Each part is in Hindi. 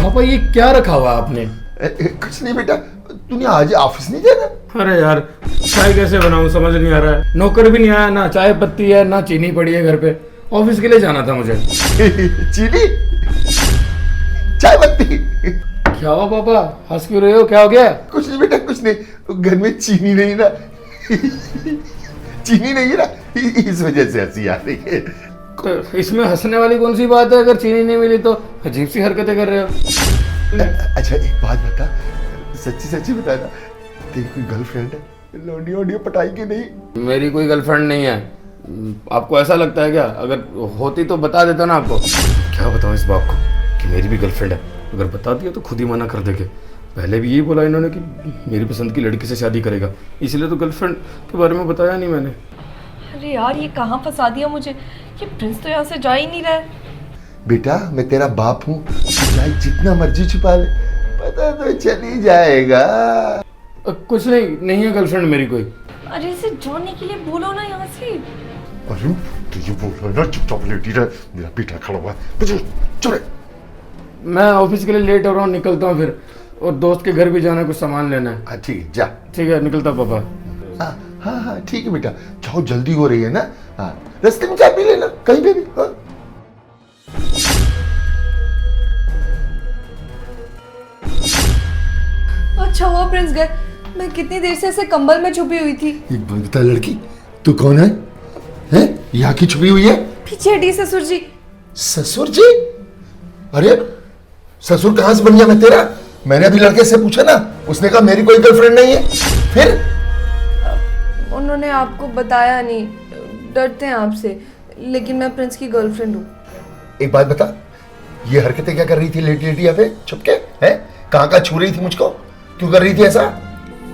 पापा ये क्या रखा हुआ है आपने? कुछ नहीं बेटा, तूने आज ऑफिस नहीं जाना? अरे यार चाय कैसे बनाऊं समझ नहीं आ रहा है। नौकर भी नहीं आया, ना चाय पत्ती है ना चीनी पड़ी है घर पे। ऑफिस के लिए जाना था मुझे। चीनी चाय पत्ती? क्या हुआ पापा, हंस क्यों रहे हो? क्या हो गया? कुछ नहीं बेटा, कुछ नहीं। घर में चीनी नहीं ना, चीनी नहीं है ना, इस वजह से हंसी आ रही है। तो इसमें हंसने वाली कौन सी बात है? अगर चीनी नहीं मिली तो अजीब सी हरकतें कर रहे हो। अच्छा एक बात बता, सच्ची सच्ची बता ना, तेरी कोई गर्लफ्रेंड है? लौंडी वोंडी पटाई की नहीं? मेरी कोई गर्लफ्रेंड नहीं है। आपको ऐसा लगता है क्या? अगर होती तो बता देता ना आपको। क्या बताऊं इस बाप को कि मेरी भी गर्लफ्रेंड है। अगर बता दिया तो खुद ही मना कर देंगे। पहले भी यही बोला इन्होंने कि मेरी पसंद की लड़की से शादी करेगा, इसलिए तो गर्लफ्रेंड के बारे में बताया नहीं मैंने। अरे यार ये कहाँ फंसा दिया मुझे, ये प्रिंस तो यहाँ से जा ही नहीं रहा है। बेटा मैं तेरा बाप हूँ, चाहे जितना मर्जी छुपा ले, पता तो चल ही जाएगा। कुछ नहीं है गर्लफ्रेंड मेरी कोई। अरे इसे जाने के लिए बोलो ना यहाँ से। अरे तुझे बोल रहा है ना, चुपचाप लेटी रह, मेरा बेटा खड़ा हुआ है, चुप रह। मैं ऑफिस के लिए लेट हो रहा हूँ, निकलता हूँ फिर। और दोस्त के घर भी जाना है, कुछ सामान लेना है। हाँ ठीक है जा। ठीक है निकलता पापा। हाँ ठीक है बेटा, जाओ जल्दी हो रही है ना। हाँ रास्ते में चाय पी लेना कहीं पे भी। हाँ अच्छा हुआ प्रिंस गए, मैं कितनी देर से ऐसे कंबल में छुपी हुई थी। एक बात बता लड़की, तू कौन है? हैं? यहाँ की छुपी हुई है? पीछे हटिए ससुर जी। ससुर जी? अरे ससुर कहाँ से बन गया मैं तेरा? मैंने अभी लड़के से पूछा ना, उसने कहा मेरी कोई गर्लफ्रेंड नहीं है। फिर उन्होंने आपको बताया नहीं, डरते हैं आपसे, लेकिन मैं प्रिंस की गर्लफ्रेंड हूँ। एक बात बता, ये हरकतें क्या कर रही थी लेटी लेटी यहाँ पे छुप के? हैं? कहाँ छू रही थी मुझको? क्यों कर रही थी ऐसा?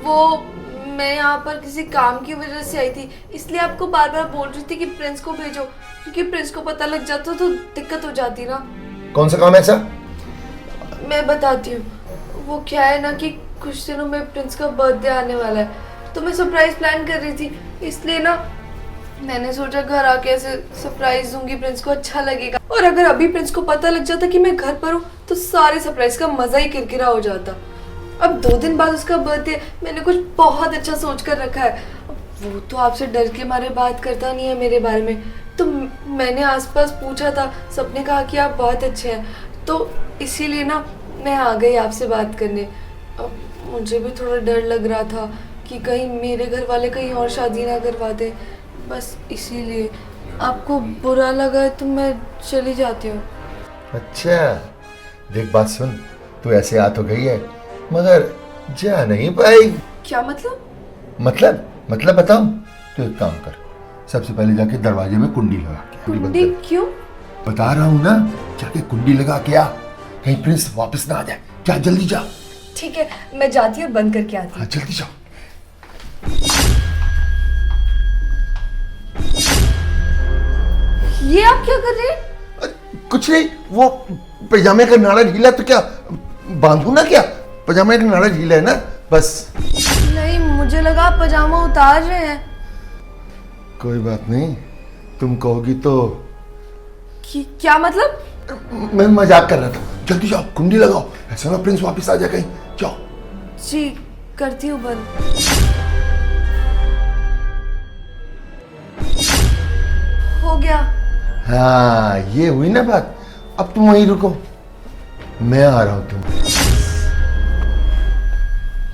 वो मैं यहाँ पर किसी काम की वजह से आई थी, इसलिए आपको बार बार बोल रही थी कि प्रिंस को भेजो, क्योंकि प्रिंस को पता लग जाता तो दिक्कत हो जाती ना। कौन सा काम है ऐसा? मैं बताती हूँ। वो क्या है ना कि कुछ दिनों में प्रिंस का बर्थडे आने वाला है, तो मैं सरप्राइज प्लान कर रही थी, इसलिए ना मैंने सोचा घर आके ऐसे सरप्राइज दूंगी, प्रिंस को अच्छा लगेगा। और अगर अभी प्रिंस को पता लग जाता कि मैं घर पर हूँ तो सारे सरप्राइज का मजा ही किरकिरा हो जाता। अब 2 दिन बाद उसका बर्थडे, मैंने कुछ बहुत अच्छा सोच कर रखा है। वो तो आपसे डर के मारे बात करता नहीं है मेरे बारे में, तो मैंने आसपास पूछा था, सबने कहा कि आप बहुत अच्छे हैं, तो इसीलिए ना मैं आ गई आपसे बात करने। अब मुझे भी थोड़ा डर लग रहा था कि कहीं मेरे घर वाले कहीं और शादी ना करवा दे, बस इसीलिए। आपको बुरा लगा है तो मैं चली जाती हूँ। अच्छा देख बात सुन, तू ऐसे आ तो गई है मगर जा नहीं पाई। क्या मतलब? मतलब बताऊं? तो एक काम कर, सबसे पहले जाके दरवाजे में कुंडी लगा के। कुंडी क्यों? बता रहा हूँ ना, जाके कुंडी लगा के आ, कहीं प्रिंस वापस ना आ जाए। जा जल्दी जा। ठीक है मैं जाती हूँ, बंद करके आती हूँ। हाँ जल्दी जाओ। ये आप क्या कर रहे हैं? कुछ नहीं, वो पजामे का नाड़ा ढीला तो क्या बांधू ना? क्या पजामे का नाड़ा ढीला है ना, बस। नहीं मुझे लगा आप पजामा उतार रहे हैं। कोई बात नहीं, तुम कहोगी तो। क्या मतलब? मैं मजाक कर रहा था। जल्दी जाओ कुंडी लगाओ, ऐसा ना प्रिंस वापस आ जाए कहीं। जाओ। जी करती हूँ बंद। हो गया। हाँ ये हुई ना बात। अब तुम वहीं रुको, मैं आ रहा हूं। तुम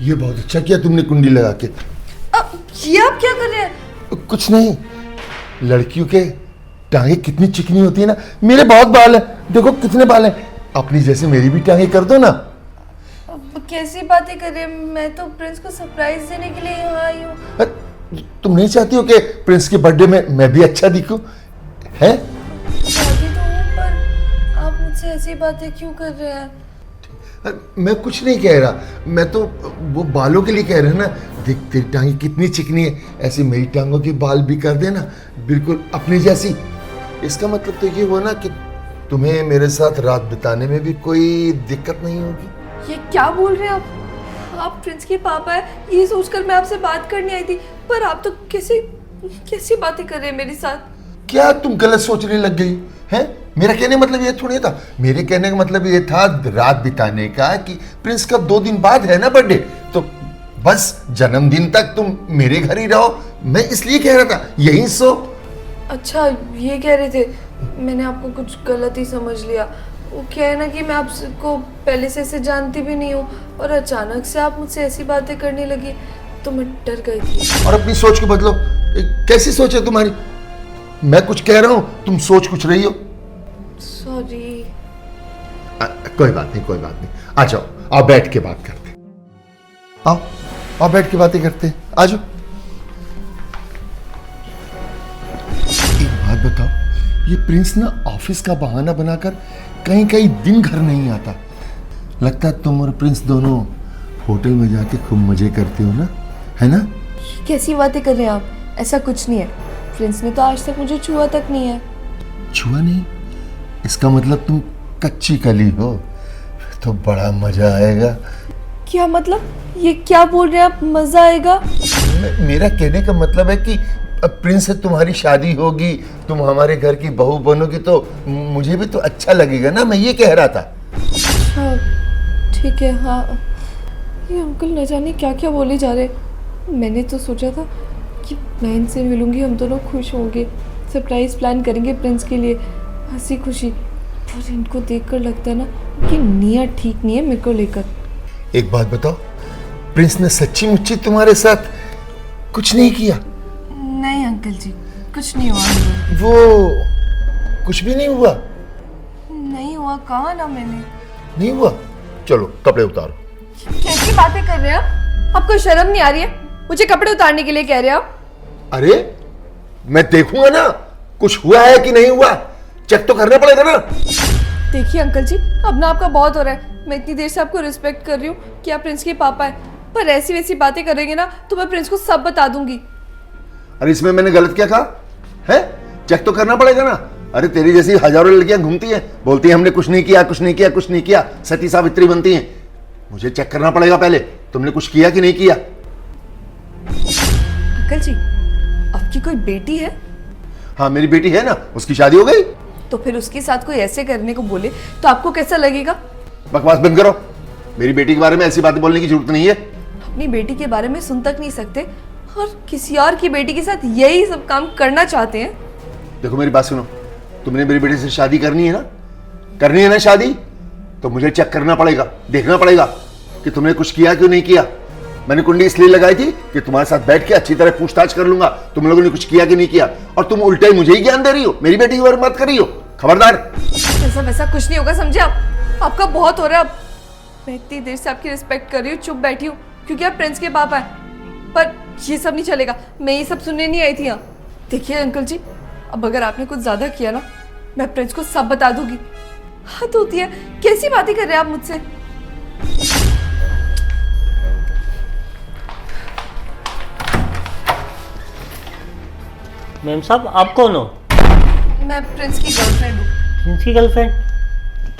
ये बहुत अच्छा किया तुमने कुंडी लगा के। अब ये आप क्या कर रहे हैं? कुछ नहीं, लड़कियों के टांगे कितनी चिकनी होती है ना। मेरे बहुत बाल है, देखो कितने बाल हैं। अपनी जैसे मेरी भी टांगे कर दो ना। अब कैसी बातें कर रहे हैं? मैं तो प्रिंस को सरप्राइज देने के लिए यहाँ आई हूँ। तुम नहीं चाहती हो कि प्रिंस के बर्थडे में मैं भी अच्छा दिखूं? हैं? शादी तो हूँ, पर आप मुझसे ऐसी बातें क्यों कर रहे हैं? मैं कुछ नहीं कह रहा, मैं तो वो बालों के लिए कह रहा ना। देख तेरी टांगे कितनी चिकनी है, ऐसे मेरी टांगों के बाल भी कर देना बिल्कुल अपनी जैसी। इसका मतलब तो ये हुआ ना कि तुम्हें मेरे साथ रात बिताने में भी कोई दिक्कत नहीं होगी। ये क्या बोल रहे हैं आप प्रिंस के पापा है, ये सोचकर मैं आपसे बात करने आई थी, पर आप तो कैसी बातें कर रहे हैं मेरे साथ। क्या तुम गलत सोचने लग गई हैं? मेरा कहने का मतलब ये थोड़ी था, मेरे कहने का मतलब ये था रात बिताने का कि प्रिंस का 2 दिन बाद है ना बर्थडे, तो बस जन्मदिन तक तुम मेरे घर ही रहो, मैं इसलिए कह रहा था, यही सो। अच्छा ये कह रहे थे, मैंने आपको कुछ गलत ही समझ लिया। वो क्या है ना कि मैं आपको पहले से ऐसे जानती भी नहीं हूँ और अचानक से आप मुझसे ऐसी बातें करने लगी तो मैं डर गई थी। और अपनी सोच को बदलो। कैसी सोच है तुम्हारी? मैं कुछ कह रहा हूँ, तुम सोच कुछ रही हो। सॉरी। कोई बात नहीं, कोई बात नहीं, आ जाओ, आओ बैठ के बात करते हैं। आओ आओ बैठ के बातें करते हैं, आ जाओ। एक बात बताओ, ये प्रिंस ना ऑफिस का बहाना बनाकर कहीं कहीं दिन घर नहीं आता। लगता है तुम और प्रिंस दोनों होटल में जाके खूब मजे करते हो ना, है ना? कैसी बातें कर रहे हैं आप? ऐसा कुछ नहीं है, प्रिंस ने तो आज तक मुझे छुआ तक नहीं है। छुआ नहीं? इसका मतलब तुम कच्ची कली हो, फिर तो बड़ा मजा आएगा। क्या मतलब? ये क्या बोल रहे हैं आप, मजा आएगा? मेरा कहने का मतलब है कि अब प्रिंस से तुम्हारी शादी होगी, तुम हमारे घर की बहू बनोगी, तो मुझे भी तो अच्छा लगेगा ना, मैं ये कह रहा था। अच्छा ठीक है। हाँ ये अंकल न जाने क्या क्या बोले जा रहे। मैंने तो सोचा था कि मैं इनसे मिलूंगी, हम दोनों खुश होंगे, सरप्राइज प्लान करेंगे प्रिंस के लिए, हंसी खुशी। पर इनको देखकर लगता है ना कि नीयत ठीक नहीं है मेरे को लेकर। एक बात बताओ, प्रिंस ने सच्ची मुच्ची तुम्हारे साथ कुछ नहीं किया? नहीं अंकल जी, कुछ नहीं हुआ। वो कुछ भी नहीं हुआ? नहीं हुआ, कहा ना मैंने। नहीं हुआ? चलो कपड़े उतारो। कैसी बातें कर रहे हैं आप? आपको शर्म नहीं आ रही है? मुझे कपड़े उतारने के लिए कह रहे हो आप? अरे मैं देखूंगा ना कुछ हुआ है कि नहीं हुआ, चेक तो करना पड़ेगा ना। देखिए अंकल जी, अब ना आपका बहुत हो रहा है। मैं इतनी देर से आपको रिस्पेक्ट कर रही हूँ कि आप प्रिंस के पापा हैं, पर ऐसी वैसी बातें करेंगे ना तो मैं प्रिंस को सब बता दूंगी। अरे इसमें मैंने गलत क्या कहा है? चेक तो करना पड़ेगा ना। अरे तेरी जैसी हजारों लड़कियां घूमती हैं, बोलती हैं हमने कुछ नहीं किया, कुछ नहीं किया, कुछ नहीं किया, सती सावित्री बनती हैं। मुझे चेक करना पड़ेगा पहले, तुमने कुछ किया कि नहीं किया। अंकल जी, आपकी कोई बेटी है? हाँ मेरी बेटी है ना, उसकी शादी हो गई। तो फिर उसके साथ कोई ऐसे करने को बोले तो आपको कैसा लगेगा? बकवास बंद करो, मेरी बेटी के बारे में ऐसी बातें बोलने की जरूरत नहीं है। अपनी बेटी के बारे में सुन तक नहीं सकते और किसी और की बेटी के साथ यही सब काम करना चाहते हैं। देखो मेरी बात सुनो, तुमने मेरी बेटी से शादी करनी है ना, करनी है ना शादी, तो मुझे चेक करना पड़ेगा, देखना पड़ेगा कि तुमने कुछ किया क्यों नहीं किया। मैंने कुंडी इसलिए लगाई थी कि तुम्हारे साथ बैठ के अच्छी तरह पूछताछ कर लूंगा तुम लोगों ने कुछ किया कि नहीं किया, और तुम उल्टे मुझे ही ज्ञान दे रही हो, मेरी बेटी की बारे में बात कर रही हो। खबरदार। ऐसा वैसा कुछ नहीं होगा, समझे आप? आपका बहुत हो रहा है अब। मैं इतनी देर से आपकी रिस्पेक्ट कर रही हूँ, चुप बैठी हूँ क्योंकि आप प्रिंस के पापा हैं, पर ये सब नहीं चलेगा। मैं ये सब सुनने नहीं आई थी यहाँ। देखिए अंकल जी, अब अगर आपने कुछ ज्यादा किया ना, मैं प्रिंस को सब बता दूंगी। हद होती है, कैसी बातें कर रहे हैं आप मुझसे? मैम साहब आप कौन हो? मैं प्रिंस की गर्लफ्रेंड हूँ। इनकी गर्लफ्रेंड?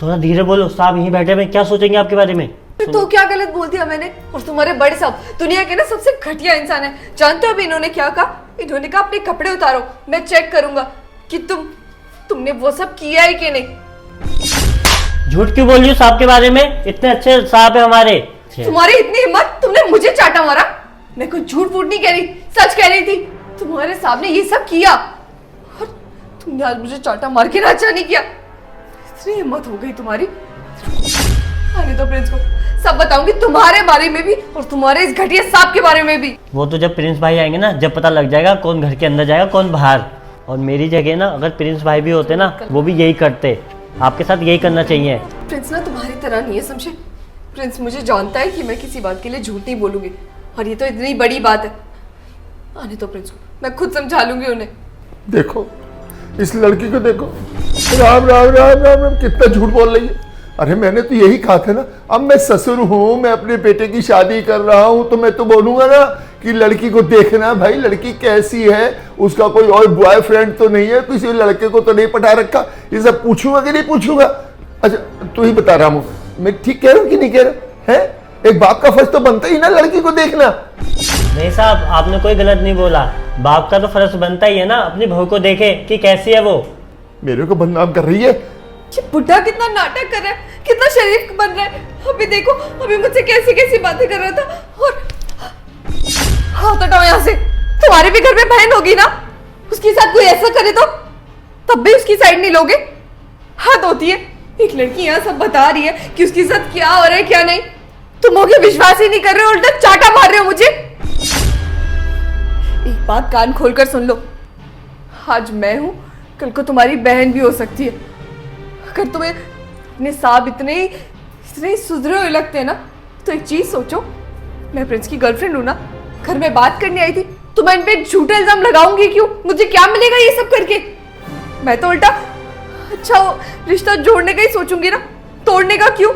थोड़ा धीरे बोलो, साहब यहीं बैठे हैं, क्या सोचेंगे आपके बारे में? तो क्या गलत बोल दिया मैंने? और तुम्हारे बड़े साहब दुनिया के ना सबसे घटिया इंसान है। जानते हो अभी इन्होंने क्या कहा? इन्होंने कहा अपने कपड़े उतारो, मैं चेक करूंगा कि तुमने वो सब किया है कि नहीं। झूठ क्यों बोल रही हो साहब के बारे में? इतने अच्छे साहब है हमारे। तुम्हारी इतनी हिम्मत, तुमने मुझे चाटा मारा। मैं कुछ झूठ फूट नहीं कह रही, सच कह रही थी। तुम्हारे सामने ये सब किया और तुमने आज मुझे चाटा मार के नाचा नहीं किया। इतनी हिम्मत हो गई तुम्हारी। आने दो प्रिंस को, सब बताऊंगी तुम्हारे बारे में भी और तुम्हारे इस घटिया सांप के बारे में भी। वो तो जब प्रिंस भाई आएंगे ना, जब पता लग जाएगा कौन घर के अंदर जाएगा कौन बाहर। और मेरी जगह ना अगर प्रिंस भाई भी होते ना, वो भी यही करते। आपके साथ यही करना चाहिए। प्रिंस ना तुम्हारी तरह नहीं है, समझे? प्रिंस मुझे जानता है कि मैं किसी बात के लिए झूठ नहीं बोलूंगी, और ये तो इतनी बड़ी बात है। आने दो प्रिंस को, मैं खुद समझा लूंगी उन्हें। देखो इस लड़की को देखो, राम राम राम राम राम कितना झूठ बोल रही है। अरे मैंने तो यही कहा था ना, अब मैं ससुर हूँ, मैं अपने बेटे की शादी कर रहा हूँ, तो मैं तो बोलूंगा ना कि लड़की को देखना भाई, लड़की कैसी है, उसका कोई और बॉयफ्रेंड तो नहीं है, किसी लड़के को तो नहीं पटा रखा। ये सब पूछूंगा कि नहीं पूछूंगा? अच्छा तू ही बता रहा हूँ, मैं ठीक कह रहा हूँ कि नहीं कह रहा है? एक बाप का फर्ज तो बनता ही ना लड़की को देखना। नहीं साहब, आपने कोई गलत नहीं बोला। बाप का तो फर्ज बनता ही है ना, अपनी बहू को देखे कि कैसी है वो। मेरे को बदनाम कर रही है। ये बुढ़ा कितना नाटक कर रहा है, कितना शरीफ बन रहा है। अभी देखो, अभी मुझसे कैसी कैसी बातें कर रहा था। और हाथ हटाओ यहाँ से। तुम्हारे भी घर में बहन होगी ना, उसके साथ कोई ऐसा करे तो तब भी उसकी साइड नहीं लोगे? हाथ होती है। एक लड़की यहाँ सब बता रही है कि उसके साथ क्या हो रहा है क्या नहीं, तुम होगे विश्वास ही नहीं कर रहे हो, उल्टा चाटा मार रहे हो मुझे। एक बात कान खोलकर सुन लो, आज मैं हूं, कल को तुम्हारी बहन भी हो सकती है। अगर तुम्हें अपने साहब इतने सुधरे हुए लगते हैं ना, तो एक चीज सोचो, मैं प्रिंस की गर्लफ्रेंड हूं ना, घर में बात करने आई थी, तो मैं इन पे झूठा इल्जाम लगाऊंगी क्यों? मुझे क्या मिलेगा ये सब करके? मैं तो उल्टा अच्छा रिश्ता जोड़ने का ही सोचूंगी ना, तोड़ने का क्यों?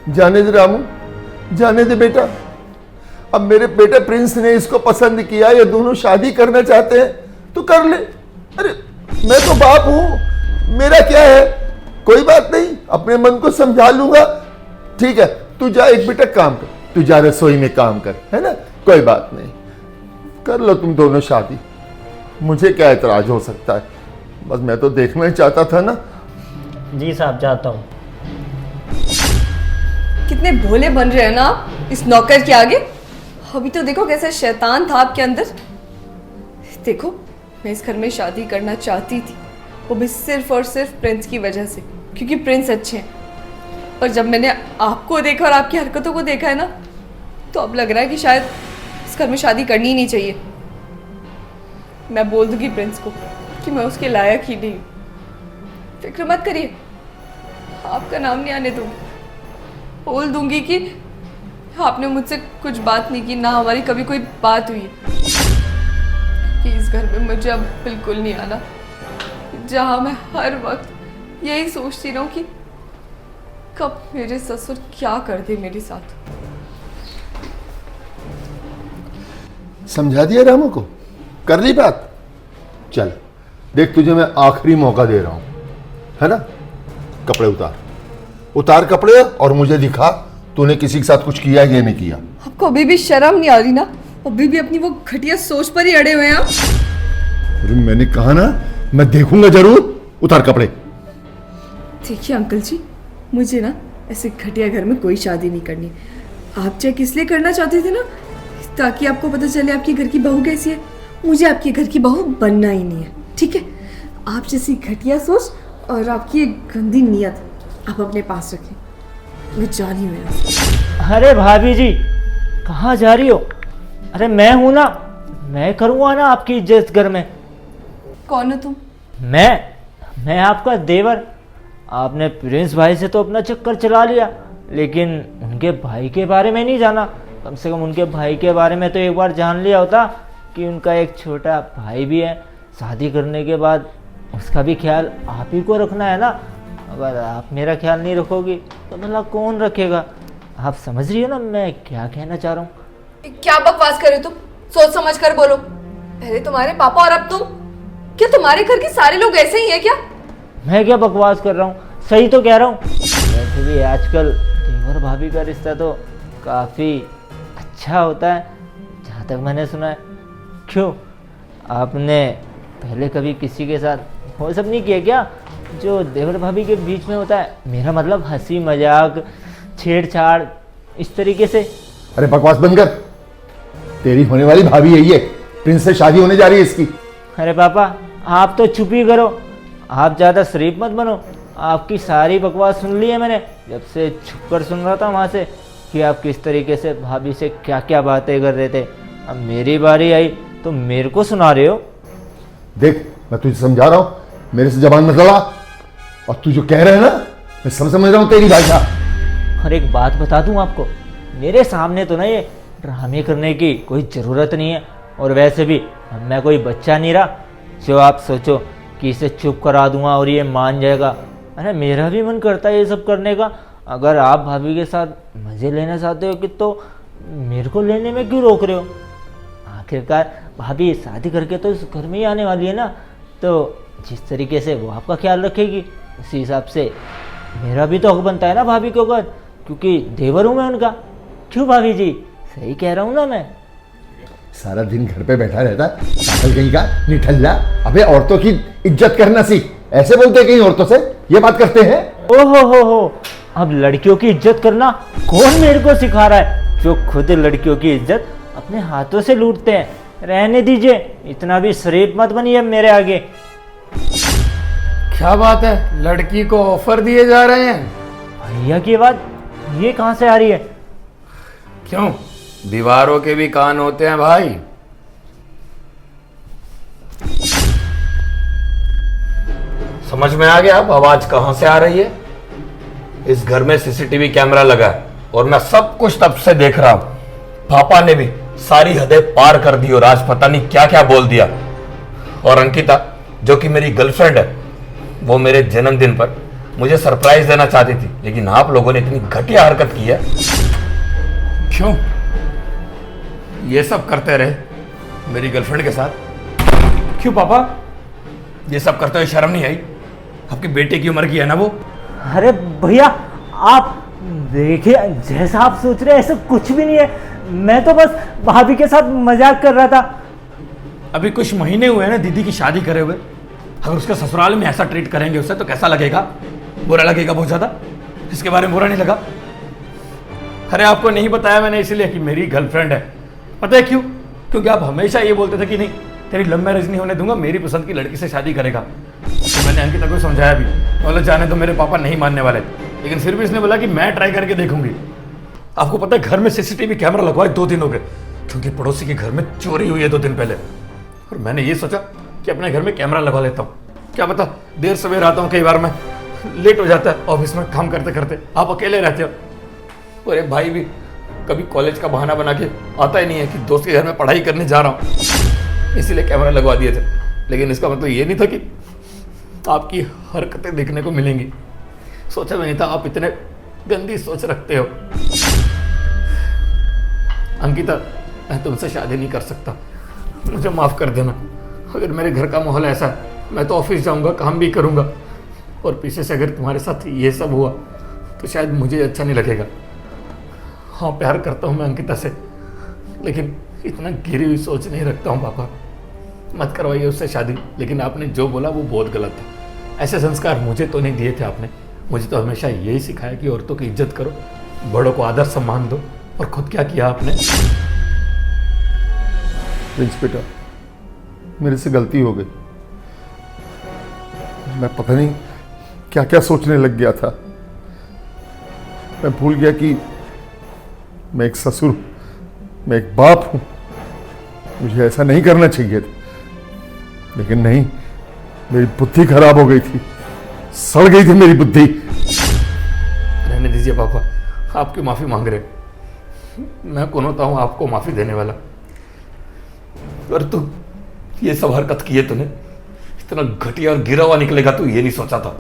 जाने दे रामू, जाने दे बेटा। अब मेरे बेटे प्रिंस ने इसको पसंद किया, ये दोनों शादी करना चाहते हैं तो कर ले। अरे मैं तो बाप हूं, मेरा क्या है, कोई बात नहीं, अपने मन को समझा लूंगा। ठीक है, तू जा, एक बेटा काम कर, तू जा रसोई में काम कर, है ना, कोई बात नहीं, कर लो तुम दोनों शादी, मुझे क्या एतराज हो सकता है। बस मैं तो देखना ही चाहता था ना। जी साहब, जाता हूँ। कितने भोले बन रहे हैं ना आप इस नौकर के आगे। अभी तो देखो कैसा शैतान था आपके अंदर। देखो, मैं इस घर में शादी करना चाहती थी, वो भी सिर्फ और सिर्फ प्रिंस की वजह से, क्योंकि प्रिंस अच्छे हैं। पर जब मैंने आपको देखा और आपकी हरकतों को देखा है ना, तो अब लग रहा है कि शायद इस घर में शादी करनी ही नहीं चाहिए। मैं बोल दूंगी प्रिंस को कि मैं उसके लायक ही नहीं हूँ। फिक्र मत करिए, आपका नाम नहीं आने दूंगी। बोल दूंगी कि आपने मुझसे कुछ बात नहीं की, ना हमारी कभी कोई बात हुई है। कि इस घर में मुझे अब बिल्कुल नहीं आना, जहाँ मैं हर वक्त यही सोचती रहूं कि कब मेरे ससुर क्या कर दे मेरे साथ। समझा दिया रामू को, कर ली बात। चल देख, तुझे मैं आखिरी मौका दे रहा हूं, है ना। कपड़े उतार कपड़े और मुझे दिखा तूने किसी के साथ कुछ किया है या नहीं किया। आपको अभी भी शर्म नहीं आ रही ना? अभी भी अपनी वो घटिया सोच पर ही अड़े हुए हैं आप। अरे मैंने कहा ना, मैं देखूंगा जरूर। उतार कपड़े। देखिए अंकल जी, मुझे ना ऐसे घटिया घर में कोई शादी नहीं करनी। आप चेक इसलिए करना चाहते थे ना, ताकि आपको पता चले आपकी घर की बहू कैसी है। मुझे आपके घर की बहू बनना ही नहीं है, ठीक है। आप जैसी घटिया सोच और आपकी एक गंदी नीयत आप अपने पास रखें। मैं जा रही हूँ यहाँ से। अरे भाभी जी, कहाँ जा रही हो? अरे मैं हूं ना, मैं करूँगा ना आपकी इज्जत घर में। कौन हो तुम? मैं आपका देवर। आपने प्रिंस भाई से तो अपना चक्कर चला लिया, लेकिन उनके भाई के बारे में नहीं जाना। कम से कम उनके भाई के बारे में तो एक बार जान लिया होता कि उनका एक छोटा भाई भी है। शादी करने के बाद उसका भी ख्याल आप ही को रखना है ना। अगर आप मेरा ख्याल नहीं रखोगी तो भला कौन रखेगा? आप समझ रही हो ना मैं क्या कहना चाह रहा हूँ? क्या बकवास कर रहे हो तुम? सोच समझ कर बोलो। पहले तुम्हारे पापा और अब तुम। क्या तुम्हारे घर के सारे लोग ऐसे ही हैं क्या? मैं क्या बकवास कर रहा हूँ, सही तो कह रहा हूँ। वैसे भी आजकल देवर भाभी का रिश्ता तो काफ़ी अच्छा होता है, जहाँ तक मैंने सुना है। क्यों, आपने पहले कभी किसी के साथ वो सब नहीं किया क्या जो देवर भाभी के बीच में होता है? मेरा मतलब हंसी मजाक, छेड़छाड़, इस तरीके से। अरे बकवास बंद कर। तेरी होने वाली भाभी है ये, प्रिंस से शादी होने जा रही है इसकी। अरे पापा, आप तो चुप ही करो, आप ज़्यादा शरीफ मत बनो। आपकी सारी बकवास सुन ली है मैंने, जब से छुप कर सुन रहा था वहाँ से, कि आप किस तरीके से भाभी से क्या क्या बातें कर रहे थे। अब मेरी बारी आई तो मेरे को सुना रहे हो। देख, मैं तुझे समझा रहा हूँ, मेरे से जबान मत लड़ा। और तू जो कह रहा है ना, मैं सब समझ रहा हूँ तेरी भाषा। और एक बात बता दूं आपको, मेरे सामने तो ना ये ड्रामे करने की कोई ज़रूरत नहीं है। और वैसे भी मैं कोई बच्चा नहीं रहा जो आप सोचो कि इसे चुप करा दूंगा और ये मान जाएगा। अरे मेरा भी मन करता है ये सब करने का। अगर आप भाभी के साथ मज़े लेना चाहते हो कि तो मेरे को लेने में क्यों रोक रहे हो? आखिरकार भाभी शादी करके तो इस घर में ही आने वाली है ना, तो जिस तरीके से वो आपका ख्याल रखेगी उसी हिसाब से मेरा भी तो हक बनता है ना भाभी के ऊपर, क्योंकि देवर हूँ मैं उनका। क्यों भाभी जी, सही कह रहा हूँ ना मैं? सारा दिन घर पे बैठा रहता, पागल कहीं का निठल्ला। अबे औरतों की इज्जत करना सीख। ऐसे बोलते हैं कहीं औरतों से, ये बात करते हैं? ओहो हो, अब लड़कियों की इज्जत करना कौन मेरे को सिखा रहा है, जो खुद लड़कियों की इज्जत अपने हाथों से लूटते हैं। रहने दीजिए, इतना भी शरीफ मत बनिए मेरे आगे। क्या बात है, लड़की को ऑफर दिए जा रहे हैं? भैया की आवाज ये कहां से आ रही है? क्यों, दीवारों के भी कान होते हैं भाई। समझ में आ गया अब आवाज कहां से आ रही है? इस घर में सीसीटीवी कैमरा लगा है और मैं सब कुछ तब से देख रहा हूं। पापा ने भी सारी हदें पार कर दी और आज पता नहीं क्या क्या बोल दिया। और अंकिता जो कि मेरी गर्लफ्रेंड है, वो मेरे जन्मदिन पर मुझे सरप्राइज देना चाहती थी, लेकिन आप लोगों ने इतनी घटिया हरकत की है। क्यों ये सब करते रहे मेरी गर्लफ्रेंड के साथ? क्यों पापा ये सब करते हुए शर्म नहीं आई? आपकी बेटे की उम्र की है ना वो। अरे भैया आप देखिए, जैसा आप सोच रहे हैं ऐसा कुछ भी नहीं है, मैं तो बस भाभी के साथ मजाक कर रहा था। अभी कुछ महीने हुए हैं ना दीदी की शादी करे हुए, अगर उसके ससुराल में ऐसा ट्रीट करेंगे उससे तो कैसा लगेगा? बुरा लगेगा बहुत ज्यादा। इसके बारे में बुरा नहीं लगा? अरे आपको नहीं बताया मैंने इसलिए कि मेरी गर्लफ्रेंड है। पता है क्यों? क्योंकि आप हमेशा ये बोलते थे कि नहीं तेरी लव मैरिज नहीं होने दूंगा, मेरी पसंद की लड़की से शादी करेगा। तो मैंने अंकिता को समझाया भी, बोला जाने तो मेरे पापा नहीं मानने वाले, लेकिन फिर भी इसने बोला कि मैं ट्राई करके देखूंगी। आपको पता है घर में सीसीटीवी कैमरा लगवाए 2 दिन हो गए, क्योंकि पड़ोसी के घर में चोरी हुई है 2 दिन पहले। और मैंने ये सोचा कि अपने घर में कैमरा लगवा लेता हूँ, क्या पता देर सवेर आता हूँ, कई बार मैं लेट हो जाता है ऑफिस में काम करते करते, आप अकेले रहते हो। अरे भाई भी कभी कॉलेज का बहाना बना के आता ही नहीं है कि दोस्त के घर में पढ़ाई करने जा रहा हूँ, इसीलिए कैमरा लगवा दिए थे। लेकिन इसका मतलब ये नहीं था कि आपकी हरकतें देखने को मिलेंगी। सोचा भी नहीं था आप इतने गंदी सोच रखते हो। अंकिता मैं तुमसे शादी नहीं कर सकता, मुझे माफ़ कर देना। अगर मेरे घर का माहौल ऐसा है, मैं तो ऑफिस जाऊंगा, काम भी करूंगा, और पीछे से अगर तुम्हारे साथ ये सब हुआ तो शायद मुझे अच्छा नहीं लगेगा। हाँ प्यार करता हूँ मैं अंकिता से, लेकिन इतना गिरी हुई सोच नहीं रखता हूँ पापा। मत करवाइए उससे शादी। लेकिन आपने जो बोला वो बहुत गलत था। ऐसे संस्कार मुझे तो नहीं दिए थे आपने। मुझे तो हमेशा यही सिखाया कि औरतों की इज्जत करो, बड़ों को आदर सम्मान दो। और खुद क्या किया आपने? प्रिंस बेटा, मेरे से गलती हो गई। मैं पता नहीं क्या क्या सोचने लग गया था। मैं भूल गया कि मैं एक ससुर हूं, मैं एक बाप हूं। मुझे ऐसा नहीं करना चाहिए था, लेकिन नहीं, मेरी बुद्धि खराब हो गई थी, सड़ गई थी मेरी बुद्धि। रहने दीजिए पापा, आपकी माफी मांग रहे। मैं कौन होता हूँ आपको माफी देने वाला? और तू ये सब हरकत की है तूने, इतना घटिया और गिरा हुआ निकलेगा तू ये नहीं सोचा था।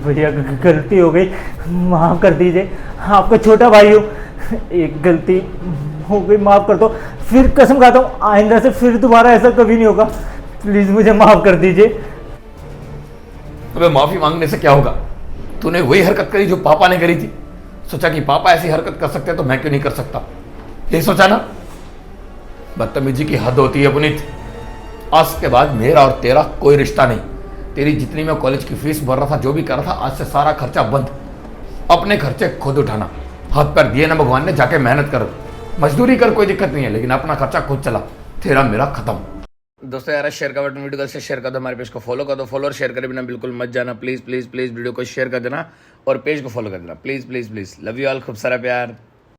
भैया गलती हो गई, माफ कर दीजिए। आपका छोटा भाई हूँ, एक गलती हो गई, माफ कर दो। फिर कसम खाता हूँ आइंदा से फिर दोबारा ऐसा कभी नहीं होगा। प्लीज मुझे माफ कर दीजिए। अबे माफी मांगने से क्या होगा? तूने वही हरकत करी जो पापा ने करी थी। सोचा कि पापा ऐसी हरकत कर सकते हैं तो मैं क्यों नहीं कर सकता, यही सोचा ना? बदतमीजी की हद होती है पुनीत। आज के बाद मेरा और तेरा कोई रिश्ता नहीं। तेरी जितनी मैं कॉलेज की फीस भर रहा था, जो भी कर रहा था, आज से सारा खर्चा बंद। अपने खर्चे खुद उठाना। हाथ पैर दिए ना भगवान ने, जाके मेहनत कर, मजदूरी कर, कोई दिक्कत नहीं है, लेकिन अपना खर्चा खुद चला। तेरा मेरा खत्म। दोस्तों यार, शेयर का बटन वीडियो से शेयर कर दो, हमारे पेज को फॉलो कर दो। फॉलो और शेयर करे बिना बिल्कुल मत जाना। प्लीज प्लीज प्लीज वीडियो को शेयर कर देना और पेज को फॉलो कर देना। Please please please. Love you all, खूब सारा प्यार।